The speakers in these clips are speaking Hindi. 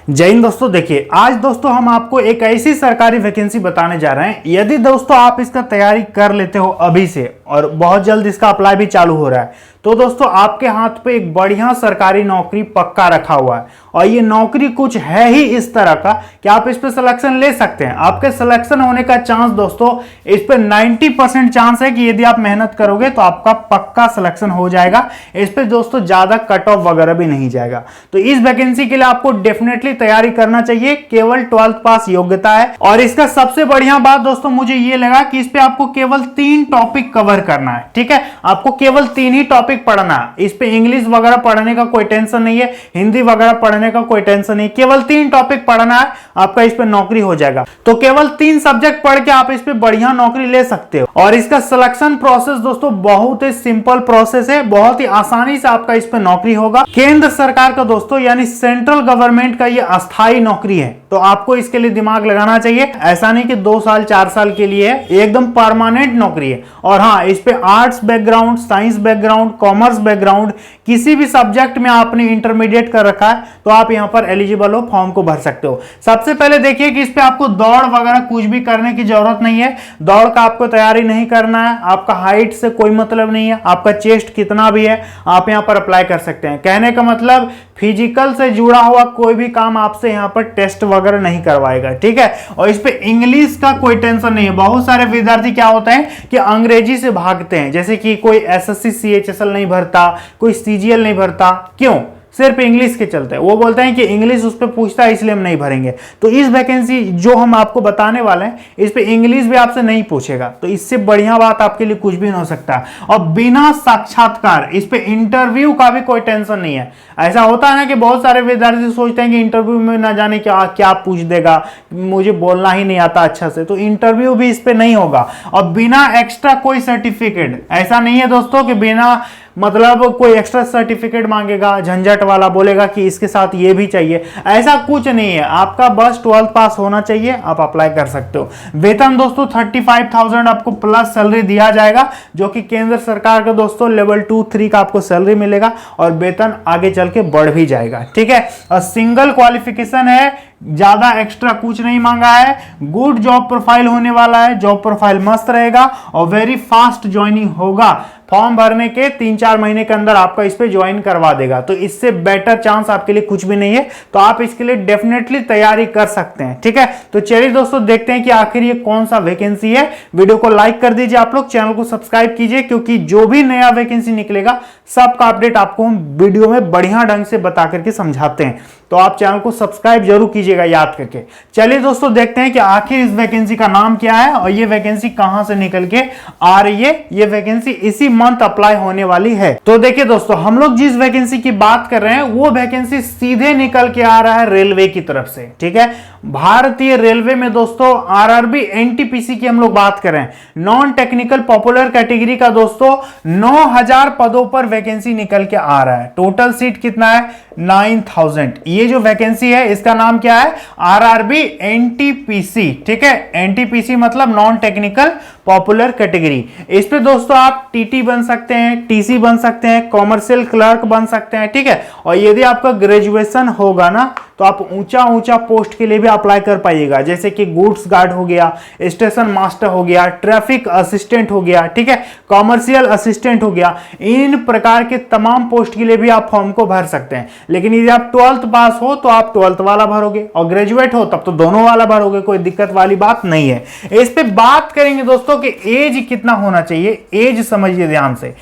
जय हिंद दोस्तों। देखिए आज दोस्तों हम आपको एक ऐसी सरकारी वैकेंसी बताने जा रहे हैं। यदि दोस्तों आप इसका तैयारी कर लेते हो अभी से और बहुत जल्द इसका अप्लाई भी चालू हो रहा है तो दोस्तों आपके हाथ पे एक बढ़िया सरकारी नौकरी पक्का रखा हुआ है। और ये नौकरी कुछ है ही इस तरह का कि आप इस पे सिलेक्शन ले सकते हैं। आपके सिलेक्शन होने का चांस दोस्तों इस पे 90% चांस है कि यदि आप मेहनत करोगे तो आपका पक्का सिलेक्शन हो जाएगा। इस पे दोस्तों ज्यादा कट ऑफ वगैरह भी नहीं जाएगा। तो इस वैकेंसी के लिए आपको डेफिनेटली तैयारी करना चाहिए। केवल 12th पास योग्यता है। और इसका सबसे बढ़िया बात दोस्तों मुझे ये लगा कि इस पे आपको केवल 3 टॉपिक कवर करना है। ठीक है, आपको केवल 3 ही टॉपिक पढ़ना है। इस पे इंग्लिश वगैरह पढ़ने का कोई टेंशन नहीं है, हिंदी वगैरह पढ़ने का कोई टेंशन नहीं, केवल 3 टॉपिक पढ़ना है, आपका इस पे नौकरी हो जाएगा। तो केवल 3 सब्जेक्ट पढ़ के आप इस पे बढ़िया नौकरी ले सकते हो। और इसका सिलेक्शन प्रोसेस दोस्तों बहुत ही सिंपल प्रोसेस है, बहुत ही आसानी से आपका इस पे नौकरी होगा। केंद्र सरकार का दोस्तों यानी सेंट्रल गवर्नमेंट का ये अस्थायी नौकरी है, तो आपको इसके लिए दिमाग लगाना चाहिए। ऐसा नहीं कि 2 साल 4 साल के लिए है, एकदम परमानेंट नौकरी है। और हाँ, इस पे arts background, science background, commerce background, किसी भी सब्जेक्ट में आपने इंटरमीडिएट कर रखा है तो आप यहां पर एलिजिबल हो, फॉर्म को भर सकते हो। सबसे पहले देखिए कि इस पे आपको दौड़ वगैरह कुछ भी करने की जरूरत नहीं है। दौड़ का आपको तैयारी नहीं करना है, आपका हाइट से कोई मतलब नहीं है, आपका चेस्ट कितना भी है आप यहां पर अप्लाई कर सकते हैं। कहने का मतलब फिजिकल से जुड़ा हुआ कोई भी काम आपसे यहां पर टेस्ट वगैरह नहीं करवाएगा। ठीक है, और इस पे इंग्लिश का कोई टेंशन नहीं है। बहुत सारे विद्यार्थी क्या होता है कि अंग्रेजी से भागते हैं, जैसे कि कोई एसएससी सीएचएसएल नहीं भरता, कोई सीजीएल नहीं भरता, क्यों? सिर्फ इंग्लिश के चलते वो बोलते हैं कि इंग्लिश उस पर पूछता है इसलिए हम नहीं भरेंगे। तो इस वैकेंसी जो हम आपको बताने वाले हैं इस पे इंग्लिश भी आपसे नहीं पूछेगा, तो इससे बढ़िया बात आपके लिए कुछ भी नहीं हो सकता। और बिना साक्षात्कार, इस पे इंटरव्यू का भी कोई टेंशन नहीं है। ऐसा होता है ना कि बहुत सारे विद्यार्थी सोचते हैं कि इंटरव्यू में ना जाने क्या पूछ देगा, मुझे बोलना ही नहीं आता अच्छा से, तो इंटरव्यू भी इस पे नहीं होगा। और बिना एक्स्ट्रा कोई सर्टिफिकेट, ऐसा नहीं है दोस्तों कि बिना मतलब कोई एक्स्ट्रा सर्टिफिकेट मांगेगा, झंझट वाला बोलेगा कि इसके साथ ये भी चाहिए, ऐसा कुछ नहीं है। आपका बस 12th पास होना चाहिए, आप अप्लाई कर सकते हो। वेतन दोस्तों 35,000 आपको प्लस सैलरी दिया जाएगा, जो कि केंद्र सरकार का दोस्तों लेवल 2-3 का आपको सैलरी मिलेगा और वेतन आगे चल के बढ़ भी जाएगा। ठीक है, और सिंगल क्वालिफिकेशन है, ज्यादा एक्स्ट्रा कुछ नहीं मांगा है। गुड जॉब प्रोफाइल होने वाला है, जॉब प्रोफाइल मस्त रहेगा और वेरी फास्ट ज्वाइनिंग होगा। फॉर्म भरने के 3-4 महीने के अंदर आपका इस पे ज्वाइन करवा देगा, तो इससे बेटर चांस आपके लिए कुछ भी नहीं है। तो आप इसके लिए डेफिनेटली तैयारी कर सकते हैं। ठीक है, तो चलिए दोस्तों देखते हैं कि आखिर ये कौन सा वैकेंसी है। वीडियो को लाइक कर दीजिए, आप लोग चैनल को सब्सक्राइब कीजिए, क्योंकि जो भी नया वैकेंसी निकलेगा सबका अपडेट आपको हम वीडियो में बढ़िया ढंग से बता करके समझाते हैं। तो आप चैनल को सब्सक्राइब जरूर कीजिएगा याद करके। चलिए दोस्तों देखते हैं कि आखिर इस वैकेंसी का नाम क्या है और ये वैकेंसी कहां से निकल के आ रही है। ये वैकेंसी इसी मंथ अप्लाई होने वाली है। तो देखिए दोस्तों, हम लोग जिस वैकेंसी की बात कर रहे हैं वो वैकेंसी सीधे निकल के आ रहा है रेलवे की तरफ से। ठीक है, भारतीय रेलवे में दोस्तों आरआरबी एनटीपीसी की हम लोग बात कर रहे हैं। नॉन टेक्निकल पॉपुलर कैटेगरी का दोस्तों 9000 पदों पर वैकेंसी निकल के आ रहा है। टोटल सीट कितना है? 9000। ये जो वैकेंसी है इसका नाम क्या है? RRB NTPC. ठीक है, एनटीपीसी मतलब नॉन टेक्निकल पॉपुलर कैटेगरी। इस पे दोस्तों आप टीटी बन सकते हैं, टीसी बन सकते हैं, कॉमर्शियल क्लर्क बन सकते हैं। ठीक है, और यदि आपका ग्रेजुएशन होगा ना तो आप ऊंचा पोस्ट के लिए भी अप्लाई कर पाइएगा, जैसे कि गुड्स गार्ड हो गया, स्टेशन मास्टर हो गया, ट्रैफिक असिस्टेंट हो गया, ठीक है, कॉमर्शियल असिस्टेंट हो गया। इन प्रकार के तमाम पोस्ट के लिए भी आप फॉर्म को भर सकते हैं। लेकिन यदि आप 12th पास हो तो आप 12th वाला भरोगे और ग्रेजुएट हो तब तो दोनों वाला भरोगे, कोई दिक्कत वाली बात नहीं है। इस पे बात करेंगे दोस्तों कि एज कितना होना चाहिए। एज समझिए ध्यान से,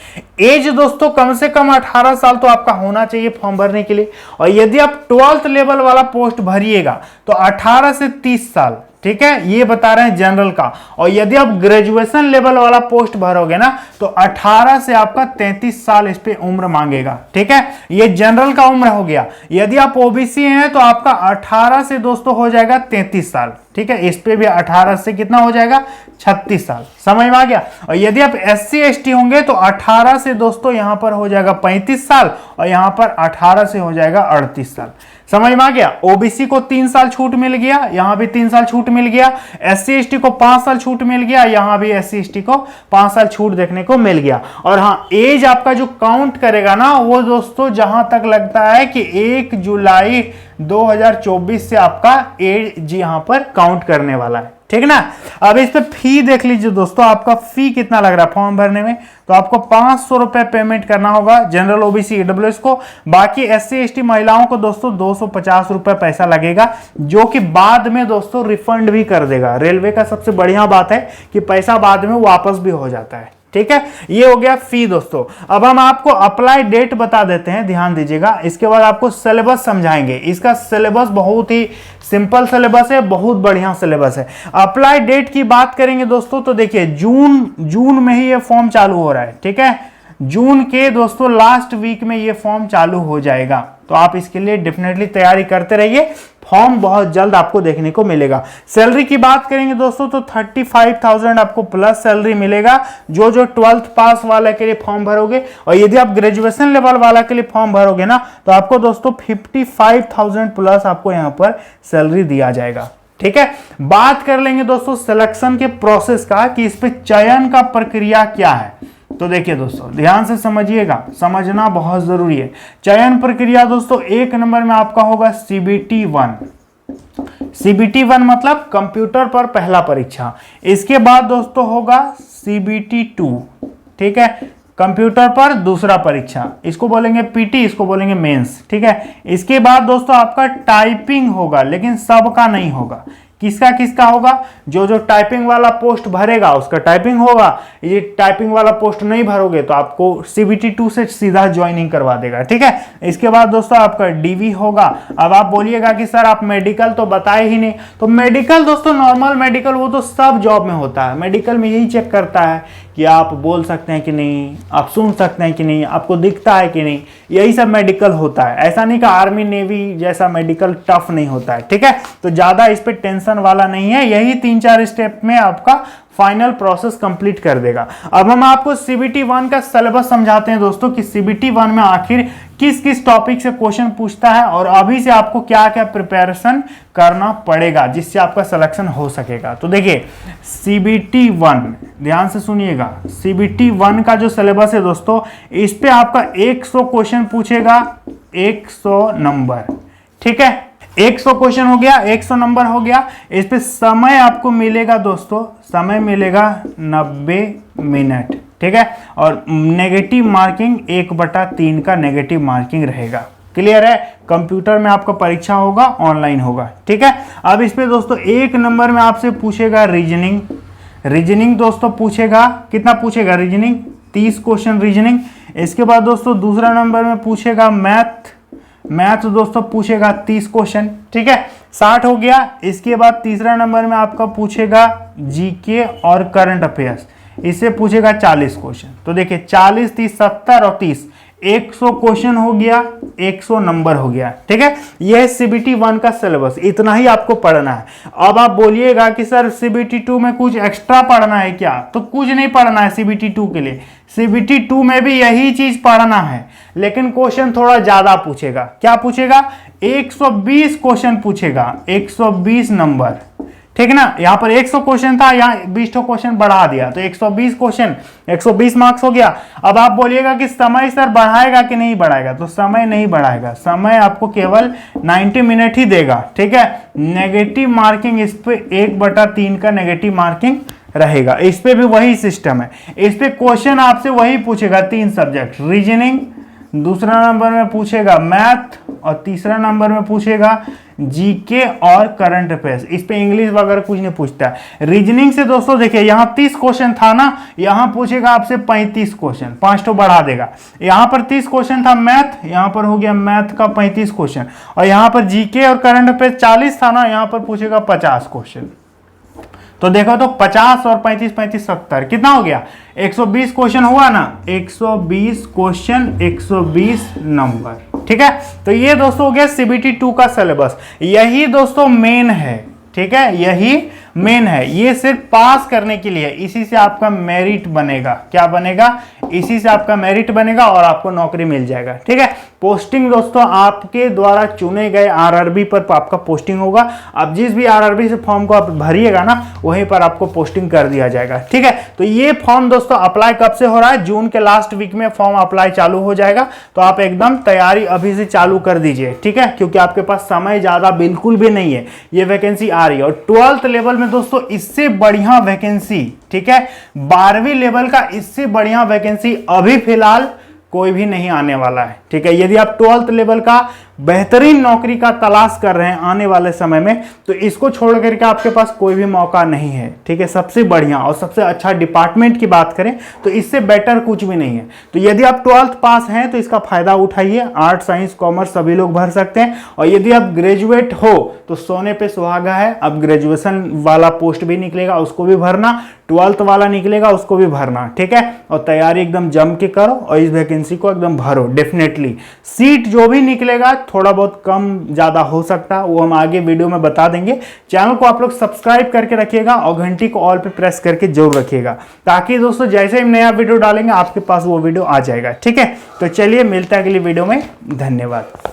एज दोस्तों कम से कम 18 साल तो आपका होना चाहिए फॉर्म भरने के लिए। और यदि आप 12th लेवल वाला पोस्ट भरिएगा तो 18 से 30 साल। ठीक है, ये बता रहे हैं जनरल का। और यदि आप ग्रेजुएशन लेवल वाला पोस्ट भरोगे ना तो 18 से आपका 33 साल इस पे उम्र मांगेगा। ठीक है, ये जनरल का उम्र हो गया। यदि आप ओबीसी हैं तो आपका 18 से दोस्तों हो जाएगा 33 साल। ठीक है, इस पे भी 18 से कितना हो जाएगा? 36 साल। समझ में आ गया। और यदि आप SC ST होंगे तो 18 से दोस्तों यहां पर हो जाएगा 35 साल और यहां पर 18 से हो जाएगा 38 साल। समझ में आ गया। ओबीसी को 3 साल छूट मिल गया, यहां भी 3 साल छूट मिल गया। एससी एसटी को 5 साल छूट मिल गया, यहां भी एससी एसटी को 5 साल छूट देखने को मिल गया। और हाँ, एज आपका जो काउंट करेगा ना वो दोस्तों जहां तक लगता है कि 1 जुलाई 2024 से आपका एज यहां पर काउंट करने वाला है, ठीक ना। अब इस पे फी देख लीजिए दोस्तों, आपका फी कितना लग रहा है फॉर्म भरने में, तो आपको 500 रुपए पेमेंट करना होगा जनरल ओबीसी ईडब्ल्यूएस को। बाकी एससी एसटी महिलाओं को दोस्तों 250 रुपए पैसा लगेगा, जो कि बाद में दोस्तों रिफंड भी कर देगा। रेलवे का सबसे बढ़िया बात है कि पैसा बाद में वापस भी हो जाता है, ठीक है। ये हो गया फी दोस्तों। अब हम आपको अप्लाई डेट बता देते हैं, ध्यान दीजिएगा। इसके बाद आपको सिलेबस समझाएंगे। इसका सिलेबस बहुत ही सिंपल सिलेबस है, बहुत बढ़िया सिलेबस है। अप्लाई डेट की बात करेंगे दोस्तों तो देखिए जून में ही ये फॉर्म चालू हो रहा है, ठीक है। जून के दोस्तों लास्ट वीक में ये फॉर्म चालू हो जाएगा, तो आप इसके लिए डेफिनेटली तैयारी करते रहिए। फॉर्म बहुत जल्द आपको देखने को मिलेगा। सैलरी की बात करेंगे दोस्तों तो 35,000 आपको प्लस सैलरी मिलेगा जो 12th पास वाले के लिए फॉर्म भरोगे। और यदि आप ग्रेजुएशन लेवल वाला के लिए फॉर्म भरोगे ना तो आपको दोस्तों 55,000 प्लस आपको यहाँ पर सैलरी दिया जाएगा, ठीक है। बात कर लेंगे दोस्तों सिलेक्शन के प्रोसेस का कि इस पे चयन का प्रक्रिया क्या है। तो देखिए दोस्तों ध्यान से समझिएगा, समझना बहुत जरूरी है। चयन प्रक्रिया दोस्तों 1 नंबर में आपका होगा CBT 1। CBT 1 मतलब कंप्यूटर पर पहला परीक्षा। इसके बाद दोस्तों होगा CBT 2, ठीक है, कंप्यूटर पर दूसरा परीक्षा। इसको बोलेंगे PT, इसको बोलेंगे मेंस, ठीक है। इसके बाद दोस्तों आपका टाइपिंग होगा, लेकिन सबका नहीं होगा। किसका किसका होगा, जो टाइपिंग वाला पोस्ट भरेगा उसका टाइपिंग होगा। ये टाइपिंग वाला पोस्ट नहीं भरोगे तो आपको CBT 2 से सीधा ज्वाइनिंग करवा देगा, ठीक है। इसके बाद दोस्तों आपका DV होगा। अब आप बोलिएगा कि सर आप मेडिकल तो बताए ही नहीं, तो मेडिकल दोस्तों नॉर्मल मेडिकल वो तो सब जॉब में होता है। मेडिकल में यही चेक करता है कि आप बोल सकते हैं कि नहीं, आप सुन सकते हैं कि नहीं, आपको दिखता है कि नहीं, यही सब मेडिकल होता है। ऐसा नहीं कि आर्मी नेवी जैसा मेडिकल टफ नहीं होता है, ठीक है। तो ज्यादा इस पे टेंशन वाला नहीं है, यही 3-4 स्टेप में आपका फाइनल प्रोसेस कंप्लीट कर देगा। अब हम आपको CBT 1 का सिलेबस समझाते हैं दोस्तों कि CBT 1 में आखिर किस किस टॉपिक से क्वेश्चन पूछता है और अभी से आपको क्या क्या प्रिपरेशन करना पड़ेगा जिससे आपका सिलेक्शन हो सकेगा। तो देखिए CBT 1 ध्यान से सुनिएगा, CBT 1 का जो सिलेबस है दोस्तों इस पे आपका 100 क्वेश्चन पूछेगा, 100 नंबर, ठीक है। 100 क्वेश्चन हो गया, 100 नंबर हो गया। इस पे समय आपको मिलेगा दोस्तों, समय मिलेगा 90 मिनट, ठीक है। और नेगेटिव मार्किंग 1/3 का नेगेटिव मार्किंग रहेगा। क्लियर है। कंप्यूटर में आपका परीक्षा होगा, ऑनलाइन होगा, ठीक है। अब इस पे दोस्तों 1 नंबर में आपसे पूछेगा रीजनिंग। रीजनिंग दोस्तों पूछेगा, कितना पूछेगा रीजनिंग, 30 क्वेश्चन रीजनिंग। इसके बाद दोस्तों दूसरा नंबर में पूछेगा मैथ दोस्तों पूछेगा 30 क्वेश्चन, ठीक है, 60 हो गया। इसके बाद तीसरा नंबर में आपका पूछेगा जीके और करंट अफेयर्स, इससे पूछेगा 40 क्वेश्चन। तो देखिए 40, 30, 70 और 30, 100 क्वेश्चन हो गया, 100 नंबर हो गया, ठीक है। यह CBT 1 का सिलेबस, इतना ही आपको पढ़ना है। अब आप बोलिएगा कि सर CBT 2 में कुछ एक्स्ट्रा पढ़ना है क्या, तो कुछ नहीं पढ़ना है CBT 2 के लिए। CBT 2 में भी यही चीज पढ़ना है, लेकिन क्वेश्चन थोड़ा ज्यादा पूछेगा। क्या पूछेगा, 120 क्वेश्चन पूछेगा, 120 नंबर, ठीक ना। यहाँ पर 100 क्वेश्चन था, यहाँ 20 क्वेश्चन बढ़ा दिया तो 120 क्वेश्चन, 120 मार्क्स हो गया। अब आप बोलिएगा कि समय सर बढ़ाएगा कि नहीं बढ़ाएगा, तो समय नहीं बढ़ाएगा, समय आपको केवल 90 मिनट ही देगा, ठीक है। नेगेटिव मार्किंग इस पे 1/3 का नेगेटिव मार्किंग रहेगा। इस पे भी वही सिस्टम है, इस पे क्वेश्चन आपसे वही पूछेगा, 3 सब्जेक्ट, रीजनिंग, दूसरा नंबर में पूछेगा मैथ और तीसरा नंबर में पूछेगा जीके और करंट अफेयर्स। इस पे इंग्लिश वगैरह कुछ नहीं पूछता है। रीजनिंग से दोस्तों देखिए यहाँ 30 क्वेश्चन था ना, यहाँ पूछेगा आपसे 35 क्वेश्चन, 5 तो बढ़ा देगा। यहाँ पर 30 क्वेश्चन था मैथ, यहाँ पर हो गया मैथ का 35 क्वेश्चन। और यहाँ पर जीके और करंट अफेयर्स 40 था ना, यहाँ पर पूछेगा 50 क्वेश्चन। तो देखो तो 50 और 35, 35, 70 कितना हो गया, 120 क्वेश्चन हुआ ना, 120 क्वेश्चन, 120 नंबर, ठीक है। तो ये दोस्तों हो गया CBT 2 का सिलेबस। यही दोस्तों मेन है, ठीक है, यही मेन है, ये सिर्फ पास करने के लिए, इसी से आपका मेरिट बनेगा। क्या बनेगा? इसी से आपका मेरिट बनेगा और आपको नौकरी मिल जाएगा। ठीक है, पोस्टिंग दोस्तों आपके द्वारा चुने गए आरआरबी पर आपका पोस्टिंग होगा। अब जिस भी आरआरबी से फॉर्म को आप भरिएगा ना, वहीं पर आपको पोस्टिंग कर दिया जाएगा। ठीक है, तो ये फॉर्म दोस्तों अप्लाई कब से हो रहा है? जून के लास्ट वीक में फॉर्म अप्लाई चालू हो जाएगा। तो आप एकदम तैयारी अभी से चालू कर दीजिए। ठीक है, क्योंकि आपके पास समय ज्यादा बिल्कुल भी नहीं है, ये वैकेंसी आ रही है। और 12th लेवल में दोस्तों इससे बढ़िया वैकेंसी, ठीक है, 12वीं लेवल का इससे बढ़िया वैकेंसी अभी फिलहाल कोई भी नहीं आने वाला है। ठीक है, यदि आप 12th लेवल का बेहतरीन नौकरी का तलाश कर रहे हैं आने वाले समय में, तो इसको छोड़ करके आपके पास कोई भी मौका नहीं है। ठीक है, सबसे बढ़िया और सबसे अच्छा डिपार्टमेंट की बात करें तो इससे बेटर कुछ भी नहीं है। तो यदि आप 12th पास हैं तो इसका फायदा उठाइए। आर्ट, साइंस, कॉमर्स सभी लोग भर सकते हैं। और यदि आप ग्रेजुएट हो तो सोने पे सुहागा है, अब ग्रेजुएशन वाला पोस्ट भी निकलेगा, उसको भी भरना, 12th वाला निकलेगा, उसको भी भरना। ठीक है, और तैयारी एकदम जम के करो और इस वैकेंसी को एकदम भरो। डेफिनेटली सीट जो भी निकलेगा थोड़ा बहुत कम ज्यादा हो सकता है, वो हम आगे वीडियो में बता देंगे। चैनल को आप लोग सब्सक्राइब करके रखिएगा और घंटी को ऑल पे प्रेस करके जरूर रखिएगा, ताकि दोस्तों जैसे ही नया वीडियो डालेंगे आपके पास वो वीडियो आ जाएगा। ठीक है, तो चलिए मिलते हैं अगली वीडियो में। धन्यवाद।